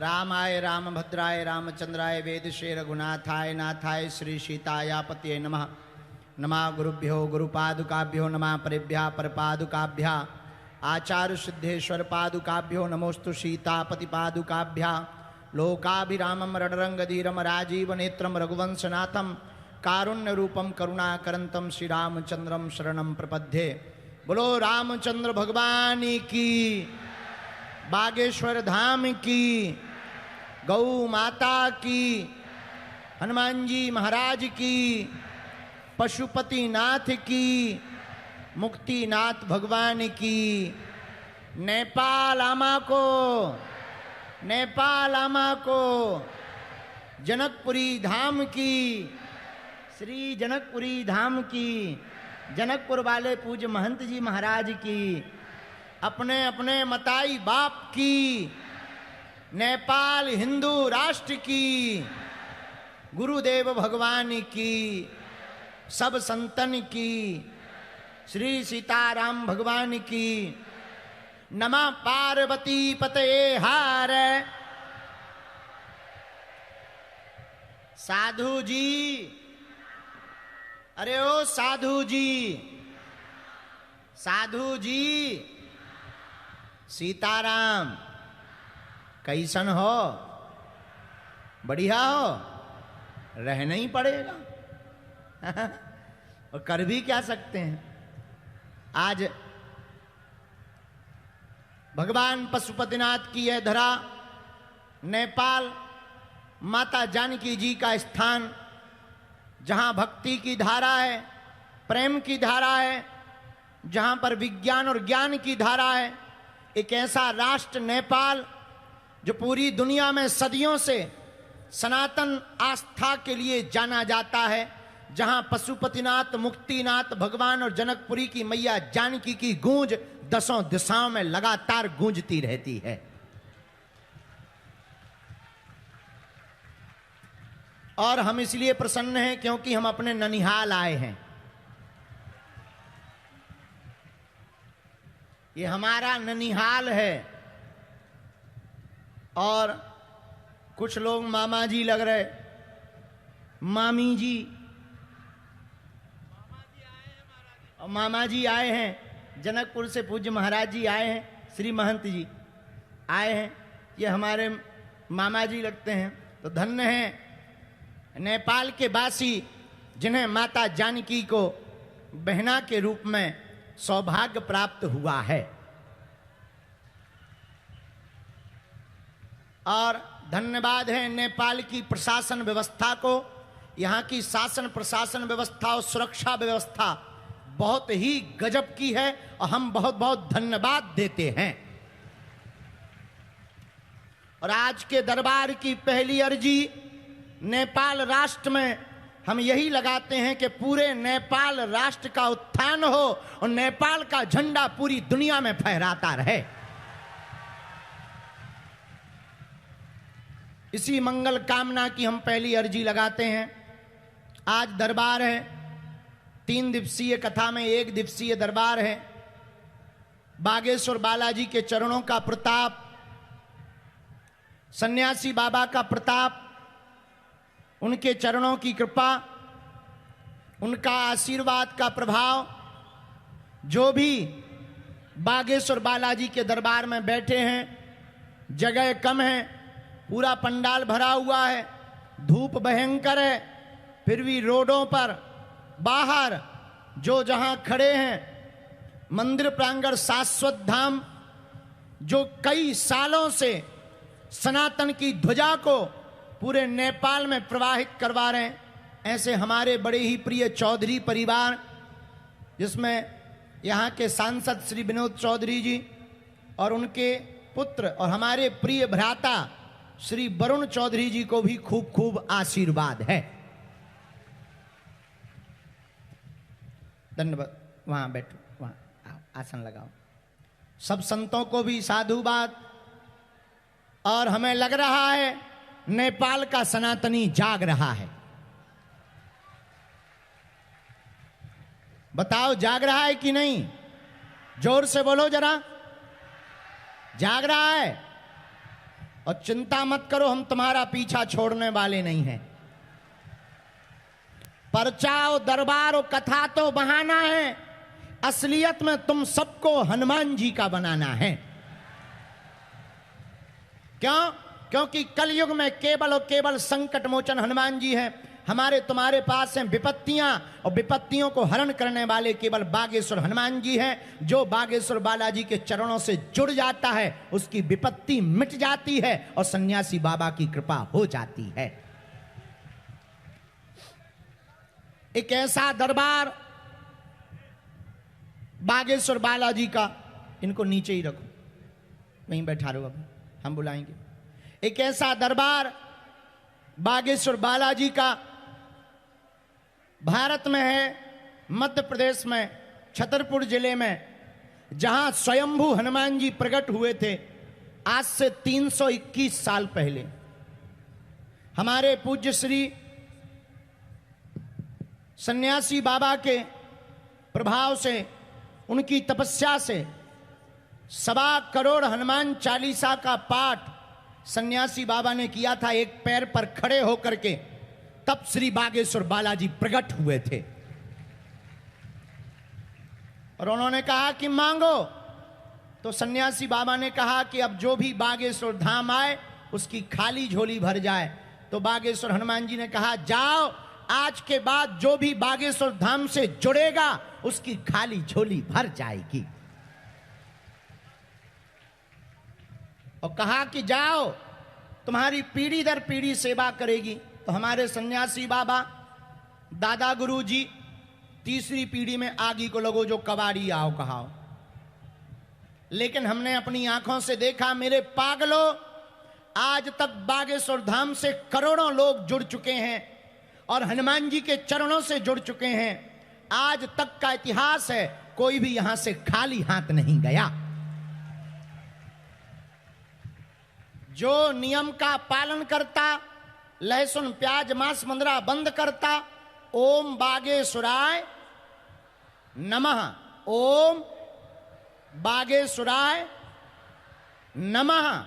रामाय रामभद्राय रामचंद्राय वेदशे रघुनाथाय नाथाय श्री सीतायापतये नमः। नमः गुरुभ्यो गुरुपादुकाभ्यो नमः परेभ्यः परपादुकाभ्यः आचार्य सिद्धेश्वर पादुकाभ्यो नमोस्तु सीतापति पादुकाभ्यः। लोकाभिरामं रणरंगधीरम राजीव नेत्रम रघुवंशनाथम कारुण्य रूपम करुणाकरंतम श्री रामचंद्रम शरणम प्रपद्ये। बोलो रामचंद्र भगवान की, बागेश्वर धाम की, गौ माता की, हनुमान जी महाराज की, पशुपति नाथ की, मुक्तिनाथ भगवान की। नेपाल आमा को, नेपाल आमा को, जनकपुरी धाम की, श्री जनकपुरी धाम की, जनकपुर वाले पूज्य महंत जी महाराज की, अपने अपने मताई बाप की, नेपाल हिंदू राष्ट्र की, गुरुदेव भगवान की, सब संतन की, श्री सीताराम भगवान की। नमः पार्वती पतये हार। साधु जी, अरे ओ साधु जी, साधु जी, सीताराम कैसन हो? बढ़िया हो? रहना ही पड़ेगा और कर भी क्या सकते हैं। आज भगवान पशुपतिनाथ की यह धरा, नेपाल माता जानकी जी का स्थान, जहां भक्ति की धारा है, प्रेम की धारा है, जहां पर विज्ञान और ज्ञान की धारा है। एक ऐसा राष्ट्र नेपाल जो पूरी दुनिया में सदियों से सनातन आस्था के लिए जाना जाता है, जहां पशुपतिनाथ, मुक्तिनाथ भगवान और जनकपुरी की मैया जानकी की गूंज दसों दिशाओं में लगातार गूंजती रहती है। और हम इसलिए प्रसन्न हैं क्योंकि हम अपने ननिहाल आए हैं। ये हमारा ननिहाल है। और कुछ लोग मामा जी लग रहे, मामी जी, और मामा जी आए हैं, जनकपुर से पूज्य महाराज जी आए हैं, श्री महंत जी आए हैं, ये हमारे मामा जी लगते हैं। तो धन्य हैं नेपाल के वासी जिन्हें माता जानकी को बहना के रूप में सौभाग्य प्राप्त हुआ है। और धन्यवाद है नेपाल की प्रशासन व्यवस्था को। यहाँ की शासन प्रशासन व्यवस्था और सुरक्षा व्यवस्था बहुत ही गजब की है और हम बहुत बहुत धन्यवाद देते हैं। और आज के दरबार की पहली अर्जी नेपाल राष्ट्र में हम यही लगाते हैं कि पूरे नेपाल राष्ट्र का उत्थान हो और नेपाल का झंडा पूरी दुनिया में फहराता रहे। इसी मंगल कामना की हम पहली अर्जी लगाते हैं। आज दरबार है, 3 दिवसीय कथा में 1 दिवसीय दरबार है। बागेश्वर बालाजी के चरणों का प्रताप, सन्यासी बाबा का प्रताप, उनके चरणों की कृपा, उनका आशीर्वाद का प्रभाव, जो भी बागेश्वर बालाजी के दरबार में बैठे हैं, जगह कम है, पूरा पंडाल भरा हुआ है, धूप भयंकर है, फिर भी रोडों पर बाहर जो जहां खड़े हैं, मंदिर प्रांगण शाश्वत धाम जो कई सालों से सनातन की ध्वजा को पूरे नेपाल में प्रवाहित करवा रहे हैं, ऐसे हमारे बड़े ही प्रिय चौधरी परिवार, जिसमें यहाँ के सांसद श्री विनोद चौधरी जी और उनके पुत्र और हमारे प्रिय भ्राता श्री वरुण चौधरी जी को भी खूब खूब आशीर्वाद है। धन्यवाद। वहां बैठो, वहां आसन लगाओ। सब संतों को भी साधुवाद। और हमें लग रहा है नेपाल का सनातनी जाग रहा है। बताओ जाग रहा है कि नहीं? जोर से बोलो जरा। जाग रहा है? और चिंता मत करो, हम तुम्हारा पीछा छोड़ने वाले नहीं हैं। पर्चा और दरबार और कथा तो बहाना है, असलियत में तुम सबको हनुमान जी का बनाना है। क्यों? क्योंकि कलयुग में केवल और केवल संकट मोचन हनुमान जी हैं। हमारे तुम्हारे पास हैं विपत्तियां, और विपत्तियों को हरण करने वाले केवल बागेश्वर हनुमान जी हैं। जो बागेश्वर बालाजी के चरणों से जुड़ जाता है उसकी विपत्ति मिट जाती है और सन्यासी बाबा की कृपा हो जाती है। एक ऐसा दरबार बागेश्वर बालाजी का, इनको नीचे ही रखो, वहीं बैठा रहो, अभी हम बुलाएंगे। एक ऐसा दरबार बागेश्वर बालाजी का भारत में है, मध्य प्रदेश में छतरपुर जिले में, जहां स्वयंभू हनुमान जी प्रकट हुए थे आज से 321 साल पहले। हमारे पूज्य श्री सन्यासी बाबा के प्रभाव से, उनकी तपस्या से 1.25 करोड़ हनुमान चालीसा का पाठ सन्यासी बाबा ने किया था एक पैर पर खड़े होकर के। तब श्री बागेश्वर बालाजी प्रकट हुए थे और उन्होंने कहा कि मांगो। तो सन्यासी बाबा ने कहा कि अब जो भी बागेश्वर धाम आए उसकी खाली झोली भर जाए। तो बागेश्वर हनुमान जी ने कहा, जाओ, आज के बाद जो भी बागेश्वर धाम से जुड़ेगा उसकी खाली झोली भर जाएगी। और कहा कि जाओ, तुम्हारी पीढ़ी दर पीढ़ी सेवा करेगी। तो हमारे सन्यासी बाबा दादा गुरु जी तीसरी पीढ़ी में आगी को लगो जो कबाड़ी आओ कहाओ। लेकिन हमने अपनी आंखों से देखा, मेरे पागलों, आज तक बागेश्वर धाम से करोड़ों लोग जुड़ चुके हैं और हनुमान जी के चरणों से जुड़ चुके हैं। आज तक का इतिहास है, कोई भी यहां से खाली हाथ नहीं गया। जो नियम का पालन करता, लहसुन प्याज मांस मंदरा बंद करता, ओम बागेश्वराय नमः, ओम बागेश्वराय नमः,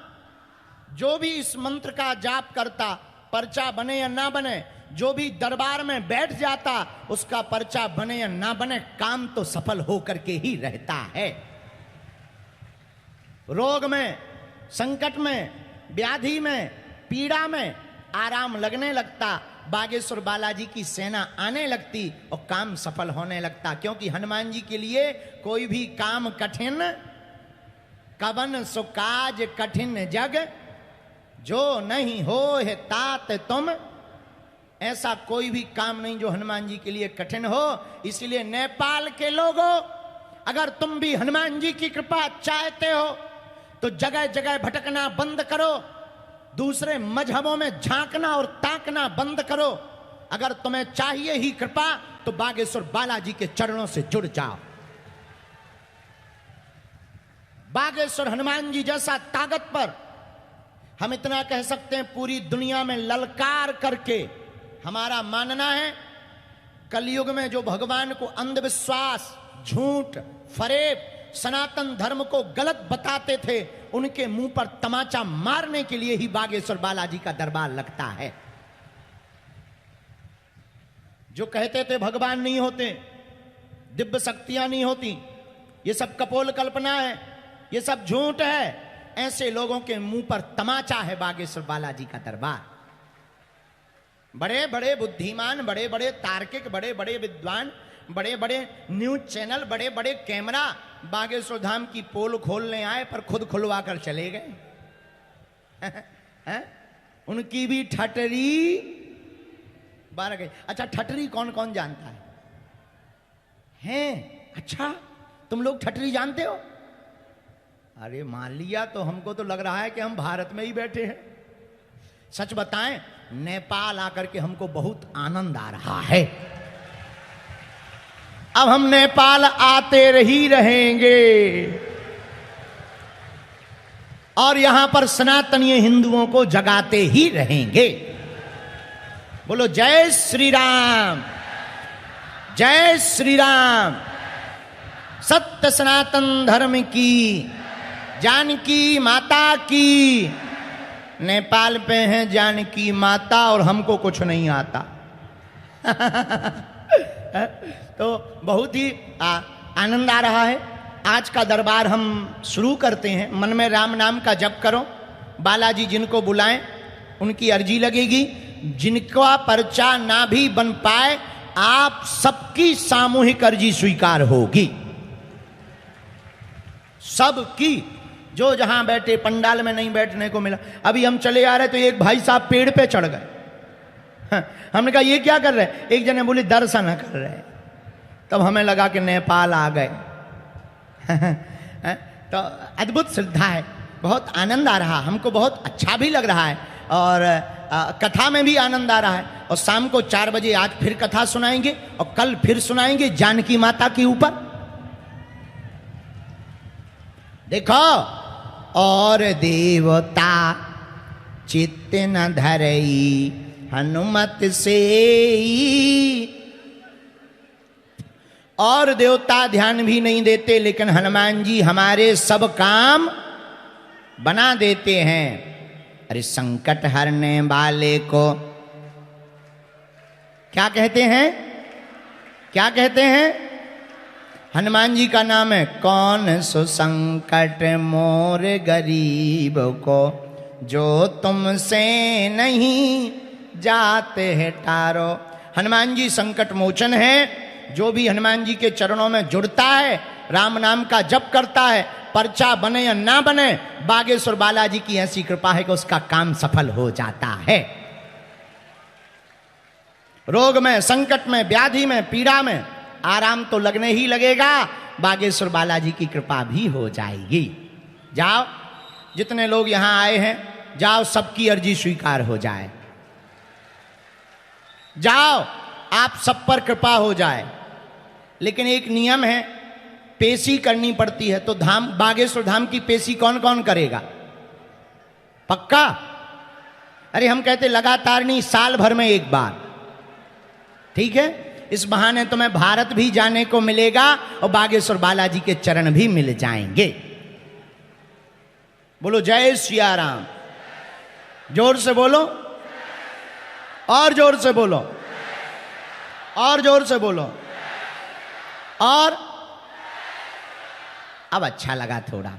जो भी इस मंत्र का जाप करता, पर्चा बने या ना बने, जो भी दरबार में बैठ जाता उसका पर्चा बने या ना बने, काम तो सफल होकर के ही रहता है। रोग में, संकट में, व्याधि में, पीड़ा में आराम लगने लगता, बागेश्वर बालाजी की सेना आने लगती और काम सफल होने लगता। क्योंकि हनुमान जी के लिए कोई भी काम कठिन, कवन सो काज कठिन जग, जो नहीं हो है तात तुम। ऐसा कोई भी काम नहीं जो हनुमान जी के लिए कठिन हो। इसलिए नेपाल के लोगों, अगर तुम भी हनुमान जी की कृपा चाहते हो तो जगह जगह भटकना बंद करो, दूसरे मजहबों में झांकना और ताकना बंद करो। अगर तुम्हें चाहिए ही कृपा तो बागेश्वर बालाजी के चरणों से जुड़ जाओ। बागेश्वर हनुमान जी जैसा ताकत पर हम इतना कह सकते हैं, पूरी दुनिया में ललकार करके हमारा मानना है, कलयुग में जो भगवान को अंधविश्वास, झूठ, फरेब, सनातन धर्म को गलत बताते थे, उनके मुंह पर तमाचा मारने के लिए ही बागेश्वर बालाजी का दरबार लगता है। जो कहते थे भगवान नहीं होते, दिव्य शक्तियां नहीं होती, ये सब कपोल कल्पना है, ये सब झूठ है, ऐसे लोगों के मुंह पर तमाचा है बागेश्वर बालाजी का दरबार। बड़े बड़े बुद्धिमान, बड़े बड़े तार्किक, बड़े बड़े विद्वान, बड़े बड़े न्यूज चैनल, बड़े बड़े कैमरा बागेश्वर धाम की पोल खोलने आए पर खुद खुलवा कर चले गए। उनकी भी ठटरी बारह गई। अच्छा, ठटरी कौन कौन जानता है? हैं? अच्छा, तुम लोग ठटरी जानते हो? अरे मान लिया तो हमको तो लग रहा है कि हम भारत में ही बैठे हैं। सच बताएं, नेपाल आकर के हमको बहुत आनंद आ रहा है। अब हम नेपाल आते ही रहेंगे और यहां पर सनातनीय हिंदुओं को जगाते ही रहेंगे। बोलो जय श्री राम, जय श्री राम। सत्य सनातन धर्म की, जानकी माता की। नेपाल पे हैं जानकी माता और हमको कुछ नहीं आता। तो बहुत ही आनंद आ रहा है। आज का दरबार हम शुरू करते हैं। मन में राम नाम का जप करो। बालाजी जिनको बुलाएं उनकी अर्जी लगेगी। जिनका पर्चा ना भी बन पाए, आप सबकी सामूहिक अर्जी स्वीकार होगी, सबकी। जो जहां बैठे, पंडाल में नहीं बैठने को मिला। अभी हम चले आ रहे तो एक भाई साहब पेड़ पे चढ़ गए। हमने कहा ये क्या कर रहे हैं? एक जने बोले दर्शन कर रहे। तब हमें लगा कि नेपाल आ गए। तो अद्भुत श्रद्धा है, बहुत आनंद आ रहा, हमको बहुत अच्छा भी लग रहा है और कथा में भी आनंद आ रहा है। और शाम को 4 बजे आज फिर कथा सुनाएंगे और कल फिर सुनाएंगे जानकी माता के ऊपर। देखो, और देवता चित्त न धरई हनुमत से, और देवता ध्यान भी नहीं देते, लेकिन हनुमान जी हमारे सब काम बना देते हैं। अरे संकट हरने वाले को क्या कहते हैं? क्या कहते हैं? हनुमान जी का नाम है कौन सो संकट मोर गरीब को, जो तुमसे नहीं जाते हैं टारो। हनुमान जी संकट मोचन है। जो भी हनुमान जी के चरणों में जुड़ता है, राम नाम का जप करता है, पर्चा बने या ना बने, बागेश्वर बालाजी की ऐसी कृपा है कि उसका काम सफल हो जाता है। रोग में, संकट में, व्याधि में, पीड़ा में आराम तो लगने ही लगेगा। बागेश्वर बालाजी की कृपा भी हो जाएगी। जाओ, जितने लोग यहां आए हैं, जाओ, सबकी अर्जी स्वीकार हो जाए। जाओ, आप सब पर कृपा हो जाए। लेकिन एक नियम है, पेशी करनी पड़ती है। तो धाम, बागेश्वर धाम की पेशी कौन कौन करेगा? पक्का? अरे हम कहते लगातार नहीं, साल भर में एक बार। ठीक है? इस बहाने तुम्हें भारत भी जाने को मिलेगा और बागेश्वर बालाजी के चरण भी मिल जाएंगे। बोलो जय सिया राम। जोर से बोलो, और जोर से बोलो, और जोर से बोलो। और अब अच्छा लगा थोड़ा।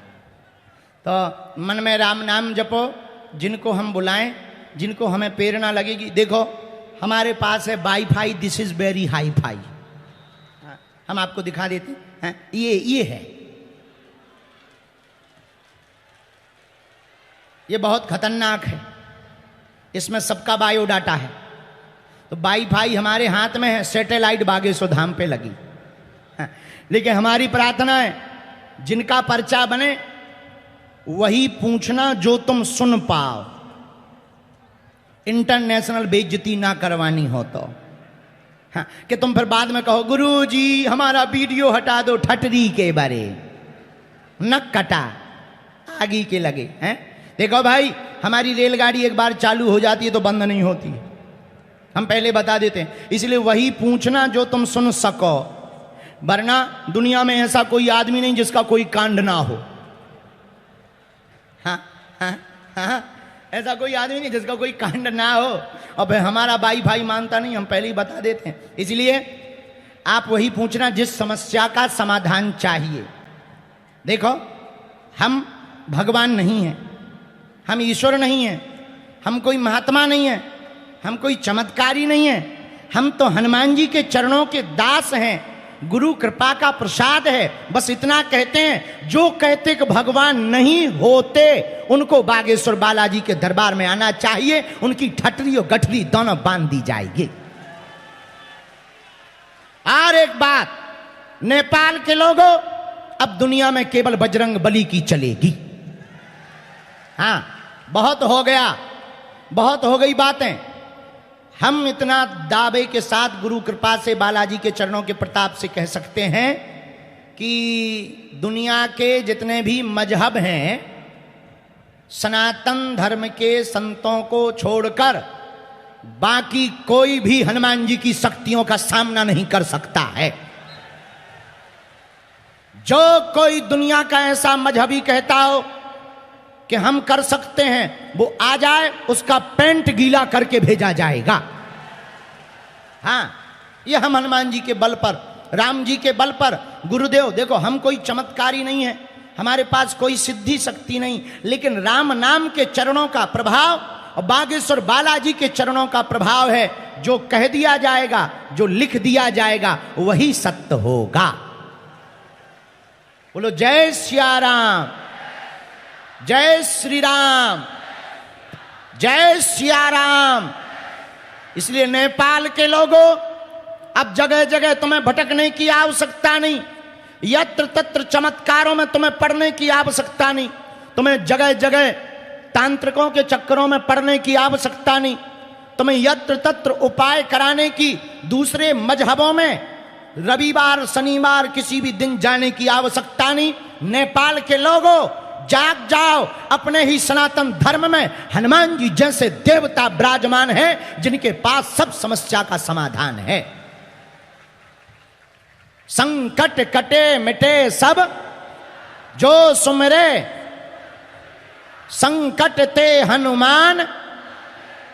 तो मन में राम नाम जपो। जिनको हम बुलाएं, जिनको हमें प्रेरणा लगेगी। देखो, हमारे पास है wifi, this is very hi fi. हम आपको दिखा देते हैं। ये है, ये बहुत खतरनाक है। इसमें सबका बायोडाटा है। तो वाईफाई हमारे हाथ में है, सैटेलाइट बागेश्वर धाम पे लगी। लेकिन हमारी प्रार्थना है, जिनका पर्चा बने वही पूछना जो तुम सुन पाओ। इंटरनेशनल बेइज्जती ना करवानी हो तो। हाँ, कि तुम फिर बाद में कहो गुरुजी हमारा वीडियो हटा दो ठटरी के बारे, न कटा आगे के लगे हैं। देखो भाई, हमारी रेलगाड़ी एक बार चालू हो जाती है तो बंद नहीं होती, हम पहले बता देते हैं। इसलिए वही पूछना जो तुम सुन सको, वरना दुनिया में ऐसा कोई आदमी नहीं जिसका कोई कांड ना हो। हाँ हाँ हाँ, ऐसा कोई आदमी नहीं जिसका कोई कांड ना हो। और फिर हमारा वाईफाई मानता नहीं, हम पहले ही बता देते हैं। इसलिए आप वही पूछना जिस समस्या का समाधान चाहिए। देखो, हम भगवान नहीं हैं, हम ईश्वर नहीं हैं, हम कोई महात्मा नहीं है, हम कोई चमत्कारी नहीं है। हम तो हनुमान जी के चरणों के दास हैं, गुरु कृपा का प्रसाद है। बस इतना कहते हैं, जो कहते कि भगवान नहीं होते उनको बागेश्वर बालाजी के दरबार में आना चाहिए। उनकी ठटरी और गठरी दोनों बांध दी जाएगी। और एक बात, नेपाल के लोगों, अब दुनिया में केवल बजरंग बली की चलेगी। हाँ, बहुत हो गया, बहुत हो गई बातें। हम इतना दावे के साथ गुरु कृपा से बालाजी के चरणों के प्रताप से कह सकते हैं कि दुनिया के जितने भी मजहब हैं, सनातन धर्म के संतों को छोड़कर बाकी कोई भी हनुमान जी की शक्तियों का सामना नहीं कर सकता है। जो कोई दुनिया का ऐसा मजहबी कहता हो कि हम कर सकते हैं, वो आ जाए, उसका पैंट गीला करके भेजा जाएगा। हाँ, ये हम हनुमान जी के बल पर, राम जी के बल पर। गुरुदेव देखो, हम कोई चमत्कारी नहीं है, हमारे पास कोई सिद्धि शक्ति नहीं, लेकिन राम नाम के चरणों का प्रभाव और बागेश्वर बालाजी के चरणों का प्रभाव है। जो कह दिया जाएगा, जो लिख दिया जाएगा, वही सत्य होगा। बोलो जय सिया राम, जय श्री राम, जय सिया राम। इसलिए नेपाल के लोगों, अब जगह जगह तुम्हें भटकने की आवश्यकता नहीं, यत्र तत्र चमत्कारों में तुम्हें पढ़ने की आवश्यकता नहीं, तुम्हें जगह जगह तांत्रिकों के चक्करों में पढ़ने की आवश्यकता नहीं, तुम्हें यत्र तत्र उपाय कराने की, दूसरे मजहबों में रविवार शनिवार किसी भी दिन जाने की आवश्यकता नहीं। नेपाल के लोगों, जाग जाओ, अपने ही सनातन धर्म में हनुमान जी जैसे देवता विराजमान हैं, जिनके पास सब समस्या का समाधान है। संकट कटे मिटे सब जो सुमरे, संकट ते हनुमान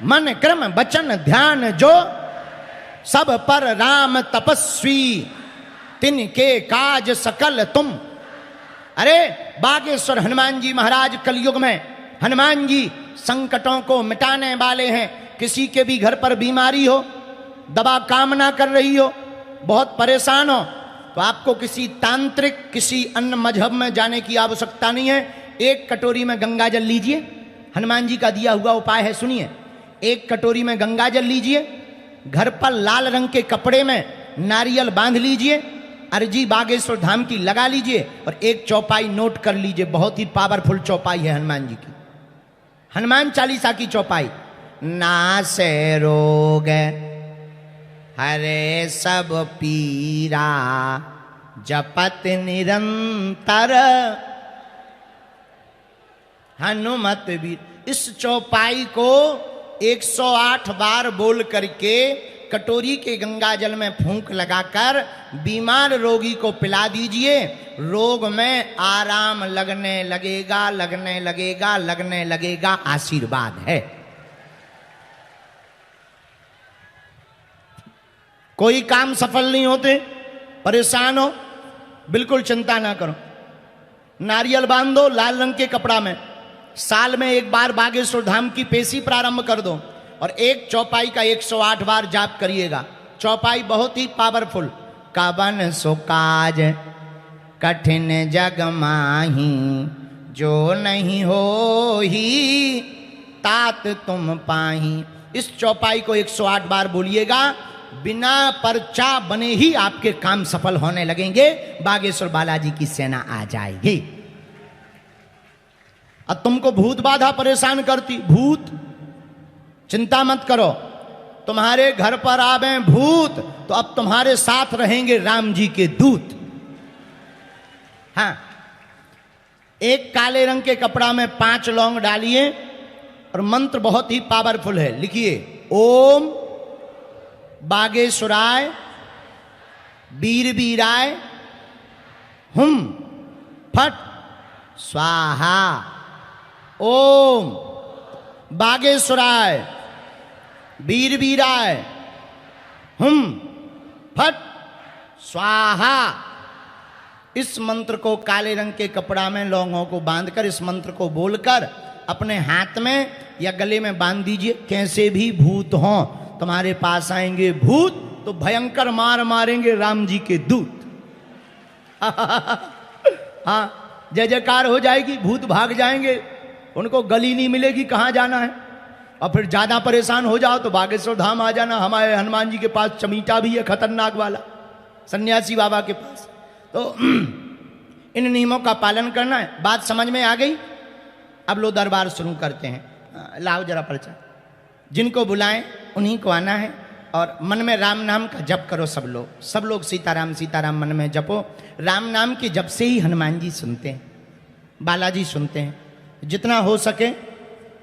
मन क्रम वचन ध्यान जो, सब पर राम तपस्वी तिनके काज सकल तुम। अरे बागेश्वर हनुमान जी महाराज कलयुग में, हनुमान जी संकटों को मिटाने वाले हैं। किसी के भी घर पर बीमारी हो, दवा काम ना कर रही हो, बहुत परेशान हो, तो आपको किसी तांत्रिक, किसी अन्य मजहब में जाने की आवश्यकता नहीं है। एक कटोरी में गंगा जल लीजिए, हनुमान जी का दिया हुआ उपाय है, सुनिए। एक कटोरी में गंगा जल लीजिए, घर पर लाल रंग के कपड़े में नारियल बांध लीजिए, अर्जी बागेश्वर धाम की लगा लीजिए और एक चौपाई नोट कर लीजिए। बहुत ही पावरफुल चौपाई है हनुमान जी की, हनुमान चालीसा की चौपाई। नासे रोग हरे सब पीरा, जपत निरंतर हनुमत वीर। इस चौपाई को 108 बार बोल करके कटोरी के गंगा जल में फूंक लगाकर बीमार रोगी को पिला दीजिए। रोग में आराम लगने लगेगा, लगने लगेगा, लगने लगेगा। आशीर्वाद है। कोई काम सफल नहीं होते, परेशान हो, बिल्कुल चिंता ना करो। नारियल बांध दो लाल रंग के कपड़ा में, साल में एक बार बागेश्वर धाम की पेशी प्रारंभ कर दो और एक चौपाई का 108 बार जाप करिएगा। चौपाई बहुत ही पावरफुल। कवन सो काज कठिन जग माही, जो नहीं हो ही तात तुम पाही। इस चौपाई को 108 बार बोलिएगा, बिना पर्चा बने ही आपके काम सफल होने लगेंगे। बागेश्वर बालाजी की सेना आ जाएगी। अब तुमको भूत बाधा परेशान करती, भूत, चिंता मत करो। तुम्हारे घर पर आवे भूत तो अब तुम्हारे साथ रहेंगे राम जी के दूत। हाँ, एक काले रंग के कपड़ा में 5 लौंग डालिए और मंत्र बहुत ही पावरफुल है, लिखिए। ओम बागेश्वराय वीर वीराय हुम फट स्वाहा। ओम बागेश्वराय वीर वीराय हुम फट स्वाहा। इस मंत्र को काले रंग के कपड़ा में लौंगों को बांधकर, इस मंत्र को बोलकर अपने हाथ में या गले में बांध दीजिए। कैसे भी भूत हों तुम्हारे पास आएंगे भूत तो भयंकर मार मारेंगे राम जी के दूत। हाँ, जय जयकार हो जाएगी, भूत भाग जाएंगे, उनको गली नहीं मिलेगी कहाँ जाना है। और फिर ज्यादा परेशान हो जाओ तो बागेश्वर धाम आ जाना। हमारे हनुमान जी के पास चमीटा भी है, खतरनाक वाला, सन्यासी बाबा के पास। तो इन नियमों का पालन करना है। बात समझ में आ गई? अब लो दरबार शुरू करते हैं। लाओ जरा पर्चा। जिनको बुलाएं उन्हीं को आना है और मन में राम नाम का जप करो। सब लोग सीताराम सीताराम मन में जपो। राम नाम के जप से ही हनुमान जी सुनते हैं, बालाजी सुनते हैं। जितना हो सके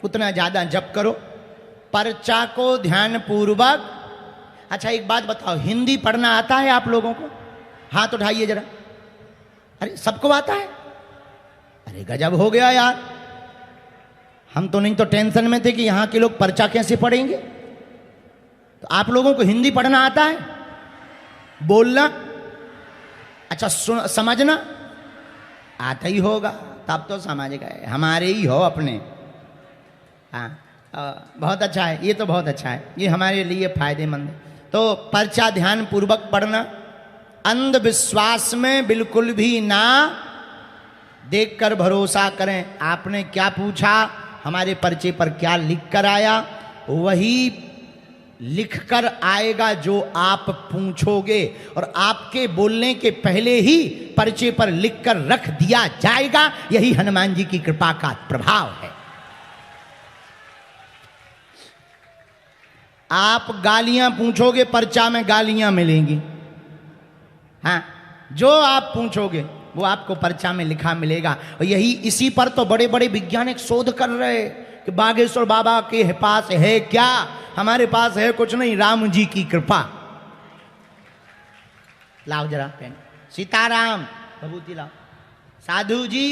उतना ज़्यादा जप करो। पर्चा को ध्यान पूर्वक। अच्छा एक बात बताओ, हिंदी पढ़ना आता है आप लोगों को? हाथ उठाइए जरा। अरे सबको आता है? अरे गजब हो गया यार। हम तो नहीं तो टेंशन में थे कि यहाँ के लोग पर्चा कैसे पढ़ेंगे। तो आप लोगों को हिंदी पढ़ना आता है, बोलना, अच्छा समझना आता ही होगा, तब तो समझ गए, हमारे ही हो अपने। हाँ, बहुत अच्छा है, ये तो बहुत अच्छा है, ये हमारे लिए फायदेमंद है। तो पर्चा ध्यान पूर्वक पढ़ना, अंधविश्वास में बिल्कुल भी ना देखकर भरोसा करें। आपने क्या पूछा, हमारे पर्चे पर क्या लिख कर आया, वही लिखकर आएगा जो आप पूछोगे, और आपके बोलने के पहले ही पर्चे पर लिखकर रख दिया जाएगा। यही हनुमान जी की कृपा का प्रभाव है। आप गालियां पूछोगे, पर्चा में गालियां मिलेंगी। हाँ, जो आप पूछोगे वो आपको पर्चा में लिखा मिलेगा। और यही इसी पर तो बड़े बड़े वैज्ञानिक शोध कर रहे कि बागेश्वर बाबा के पास है क्या, हमारे पास है कुछ नहीं, राम जी की कृपा। लाओ जरा पेन, सीताराम, भभूति लाओ, साधु जी